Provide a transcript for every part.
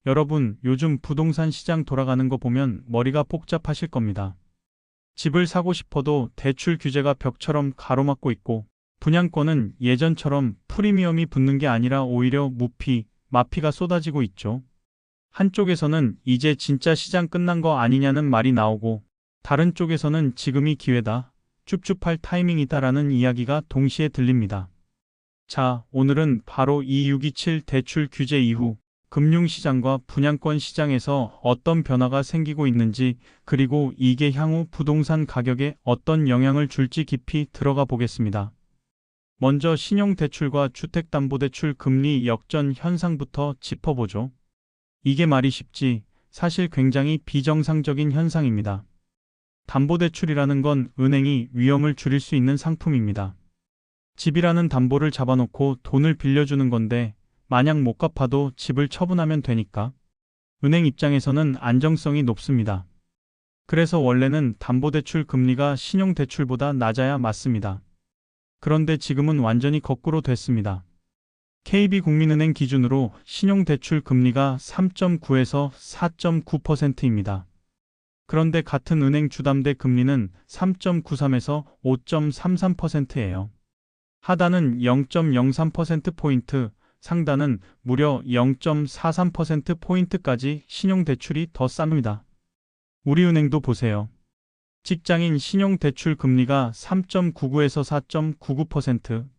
여러분, 요즘 부동산 시장 돌아가는 거 보면 머리가 복잡하실 겁니다. 집을 사고 싶어도 대출 규제가 벽처럼 가로막고 있고, 분양권은 예전처럼 프리미엄이 붙는 게 아니라 오히려 무피, 마피가 쏟아지고 있죠. 한쪽에서는 이제 진짜 시장 끝난 거 아니냐는 말이 나오고, 다른 쪽에서는 지금이 기회다, 쭈쭈할 타이밍이다라는 이야기가 동시에 들립니다. 자, 오늘은 바로 이 627 대출 규제 이후 금융시장과 분양권 시장에서 어떤 변화가 생기고 있는지, 그리고 이게 향후 부동산 가격에 어떤 영향을 줄지 깊이 들어가 보겠습니다. 먼저 신용대출과 주택담보대출 금리 역전 현상부터 짚어보죠. 이게 말이 쉽지, 사실 굉장히 비정상적인 현상입니다. 담보대출이라는 건 은행이 위험을 줄일 수 있는 상품입니다. 집이라는 담보를 잡아놓고 돈을 빌려주는 건데, 만약 못 갚아도 집을 처분하면 되니까 은행 입장에서는 안정성이 높습니다. 그래서 원래는 담보대출 금리가 신용대출보다 낮아야 맞습니다. 그런데 지금은 완전히 거꾸로 됐습니다. KB국민은행 기준으로 신용대출 금리가 3.9에서 4.9%입니다. 그런데 같은 은행 주담대 금리는 3.93에서 5.33%예요. 하단은 0.03%포인트, 상단은 무려 0.43%포인트까지 신용대출이 더 쌉니다. 우리은행도 보세요. 직장인 신용대출 금리가 3.99에서 4.99%,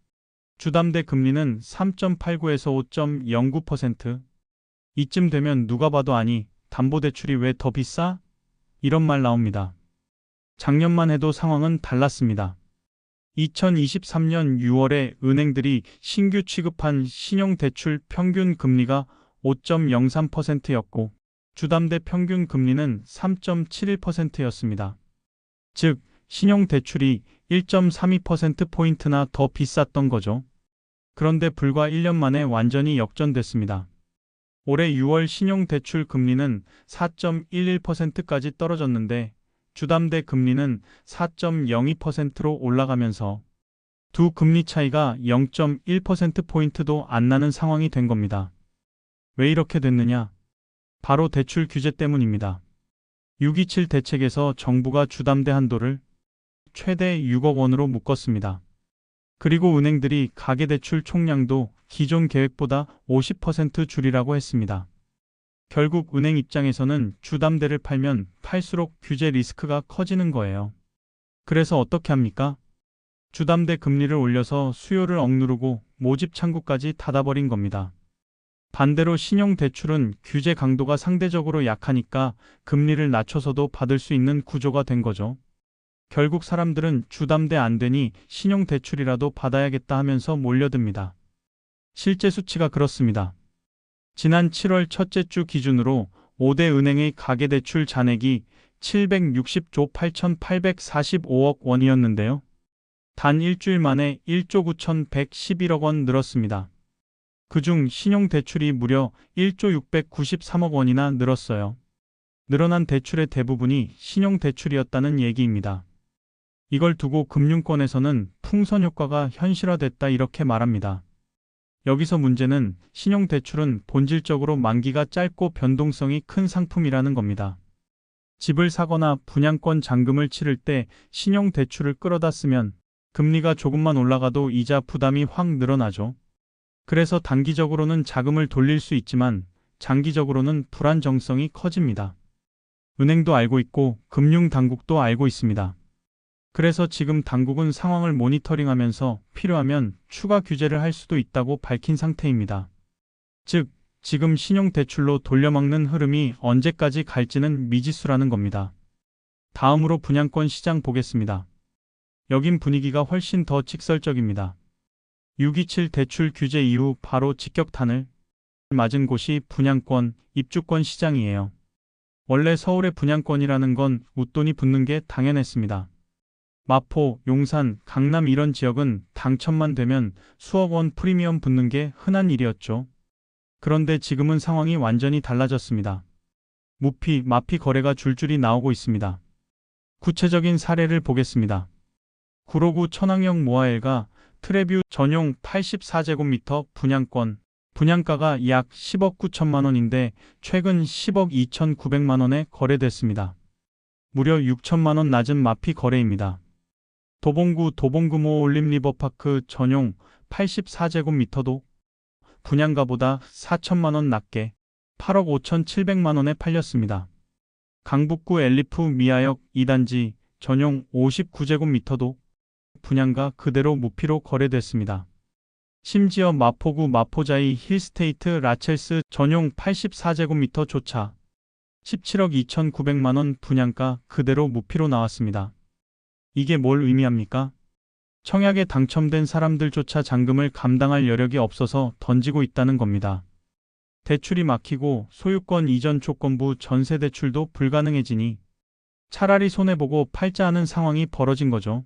주담대 금리는 3.89에서 5.09%. 이쯤 되면 누가 봐도 아니, 담보대출이 왜 더 비싸? 이런 말 나옵니다. 작년만 해도 상황은 달랐습니다. 2023년 6월에 은행들이 신규 취급한 신용대출 평균 금리가 5.03%였고 주담대 평균 금리는 3.71%였습니다. 즉, 신용대출이 1.32%포인트나 더 비쌌던 거죠. 그런데 불과 1년 만에 완전히 역전됐습니다. 올해 6월 신용대출 금리는 4.11%까지 떨어졌는데 주담대 금리는 4.02%로 올라가면서 두 금리 차이가 0.1%포인트도 안 나는 상황이 된 겁니다. 왜 이렇게 됐느냐? 바로 대출 규제 때문입니다. 627 대책에서 정부가 주담대 한도를 최대 6억 원으로 묶었습니다. 그리고 은행들이 가계대출 총량도 기존 계획보다 50% 줄이라고 했습니다. 결국 은행 입장에서는 주담대를 팔면 팔수록 규제 리스크가 커지는 거예요. 그래서 어떻게 합니까? 주담대 금리를 올려서 수요를 억누르고 모집 창구까지 닫아버린 겁니다. 반대로 신용대출은 규제 강도가 상대적으로 약하니까 금리를 낮춰서도 받을 수 있는 구조가 된 거죠. 결국 사람들은 주담대 안 되니 신용대출이라도 받아야겠다 하면서 몰려듭니다. 실제 수치가 그렇습니다. 지난 7월 첫째 주 기준으로 5대 은행의 가계대출 잔액이 760조 8,845억 원이었는데요. 단 일주일 만에 1조 9,111억 원 늘었습니다. 그중 신용대출이 무려 1조 693억 원이나 늘었어요. 늘어난 대출의 대부분이 신용대출이었다는 얘기입니다. 이걸 두고 금융권에서는 풍선 효과가 현실화됐다 이렇게 말합니다. 여기서 문제는 신용대출은 본질적으로 만기가 짧고 변동성이 큰 상품이라는 겁니다. 집을 사거나 분양권 잔금을 치를 때 신용대출을 끌어다 쓰면 금리가 조금만 올라가도 이자 부담이 확 늘어나죠. 그래서 단기적으로는 자금을 돌릴 수 있지만 장기적으로는 불안정성이 커집니다. 은행도 알고 있고 금융당국도 알고 있습니다. 그래서 지금 당국은 상황을 모니터링하면서 필요하면 추가 규제를 할 수도 있다고 밝힌 상태입니다. 즉, 지금 신용대출로 돌려막는 흐름이 언제까지 갈지는 미지수라는 겁니다. 다음으로 분양권 시장 보겠습니다. 여긴 분위기가 훨씬 더 직설적입니다. 627 대출 규제 이후 바로 직격탄을 맞은 곳이 분양권, 입주권 시장이에요. 원래 서울의 분양권이라는 건 웃돈이 붙는 게 당연했습니다. 마포, 용산, 강남 이런 지역은 당첨만 되면 수억 원 프리미엄 붙는 게 흔한 일이었죠. 그런데 지금은 상황이 완전히 달라졌습니다. 무피, 마피 거래가 줄줄이 나오고 있습니다. 구체적인 사례를 보겠습니다. 구로구 천왕역 모아엘가 트레뷰 전용 84제곱미터 분양권 분양가가 약 10억 9천만 원인데 최근 10억 2,900만 원에 거래됐습니다. 무려 6천만 원 낮은 마피 거래입니다. 도봉구 도봉구모 올림리버파크 전용 84제곱미터도 분양가보다 4천만 원 낮게 8억 5,700만 원에 팔렸습니다. 강북구 엘리프 미아역 2단지 전용 59제곱미터도 분양가 그대로 무피로 거래됐습니다. 심지어 마포구 마포자이 힐스테이트 라첼스 전용 84제곱미터조차 17억 2,900만 원 분양가 그대로 무피로 나왔습니다. 이게 뭘 의미합니까? 청약에 당첨된 사람들조차 잔금을 감당할 여력이 없어서 던지고 있다는 겁니다. 대출이 막히고 소유권 이전 조건부 전세 대출도 불가능해지니 차라리 손해보고 팔자 하는 상황이 벌어진 거죠.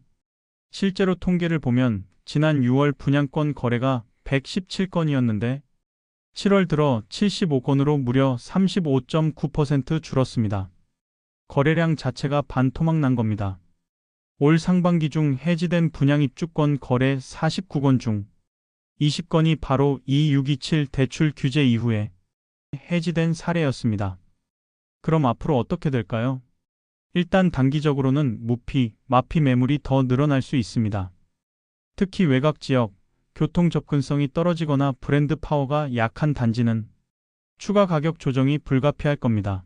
실제로 통계를 보면 지난 6월 분양권 거래가 117건이었는데 7월 들어 75건으로 무려 35.9% 줄었습니다. 거래량 자체가 반토막 난 겁니다. 올 상반기 중 해지된 분양 입주권 거래 49건 중 20건이 바로 2627 대출 규제 이후에 해지된 사례였습니다. 그럼 앞으로 어떻게 될까요? 일단 단기적으로는 무피, 마피 매물이 더 늘어날 수 있습니다. 특히 외곽 지역, 교통 접근성이 떨어지거나 브랜드 파워가 약한 단지는 추가 가격 조정이 불가피할 겁니다.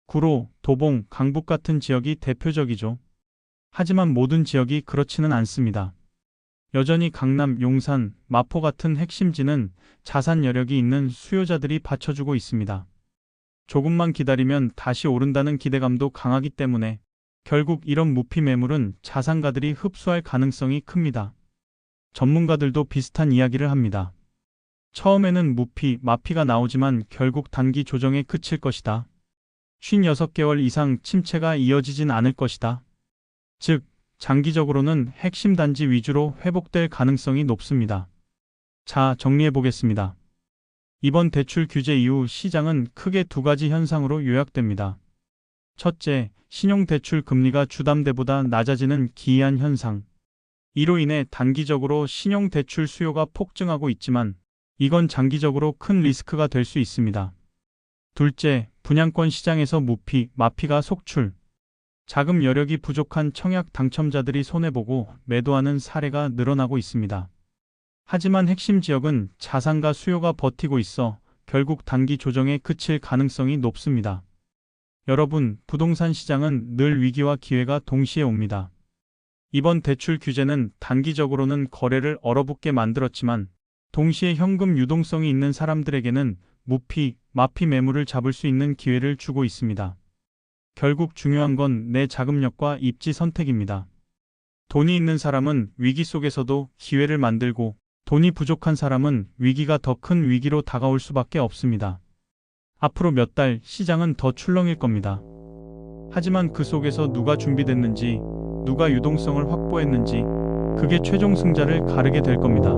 구로, 도봉, 강북 같은 지역이 대표적이죠. 하지만 모든 지역이 그렇지는 않습니다. 여전히 강남, 용산, 마포 같은 핵심지는 자산 여력이 있는 수요자들이 받쳐주고 있습니다. 조금만 기다리면 다시 오른다는 기대감도 강하기 때문에 결국 이런 무피 매물은 자산가들이 흡수할 가능성이 큽니다. 전문가들도 비슷한 이야기를 합니다. 처음에는 무피, 마피가 나오지만 결국 단기 조정에 그칠 것이다. 56개월 이상 침체가 이어지진 않을 것이다. 즉, 장기적으로는 핵심 단지 위주로 회복될 가능성이 높습니다. 자, 정리해 보겠습니다. 이번 대출 규제 이후 시장은 크게 두 가지 현상으로 요약됩니다. 첫째, 신용대출 금리가 주담대보다 낮아지는 기이한 현상. 이로 인해 단기적으로 신용대출 수요가 폭증하고 있지만 이건 장기적으로 큰 리스크가 될 수 있습니다. 둘째, 분양권 시장에서 무피, 마피가 속출. 자금 여력이 부족한 청약 당첨자들이 손해보고 매도하는 사례가 늘어나고 있습니다. 하지만 핵심 지역은 자산가 수요가 버티고 있어 결국 단기 조정에 그칠 가능성이 높습니다. 여러분, 부동산 시장은 늘 위기와 기회가 동시에 옵니다. 이번 대출 규제는 단기적으로는 거래를 얼어붙게 만들었지만 동시에 현금 유동성이 있는 사람들에게는 무피, 마피 매물을 잡을 수 있는 기회를 주고 있습니다. 결국 중요한 건 내 자금력과 입지 선택입니다. 돈이 있는 사람은 위기 속에서도 기회를 만들고 돈이 부족한 사람은 위기가 더 큰 위기로 다가올 수밖에 없습니다. 앞으로 몇 달 시장은 더 출렁일 겁니다. 하지만 그 속에서 누가 준비됐는지, 누가 유동성을 확보했는지, 그게 최종 승자를 가르게 될 겁니다.